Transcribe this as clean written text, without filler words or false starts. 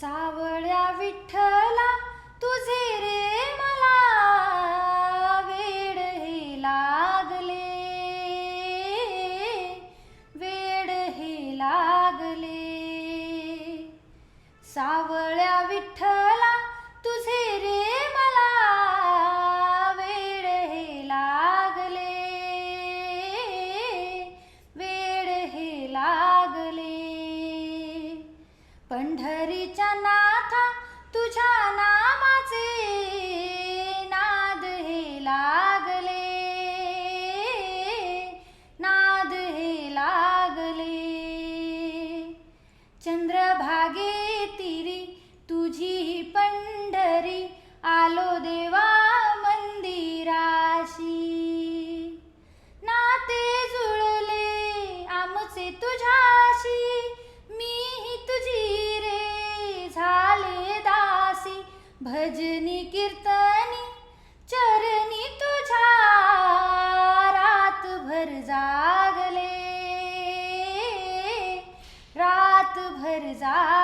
सावळ्या विठ्ठला तुझे रे मला वेड हे लागले, वेड हे लागले. सावळ्या विठ्ठला तुझे रे मला वेड हे लागले, वेड हे लागले. पंढरीच्या नाथा तुझ्या नामाचे नाद हे लागले, नाद हे लागले. चंद्रभागे तिरी तुझी पंढरी आलो देवा मंदिराशी. नाते जुळले आमचे तुझ्याशी, मीही तुझी रे झाले दासी. भजनी कीर्तनी चरणी तुझ्या रातभर जागले, रातभर जागले.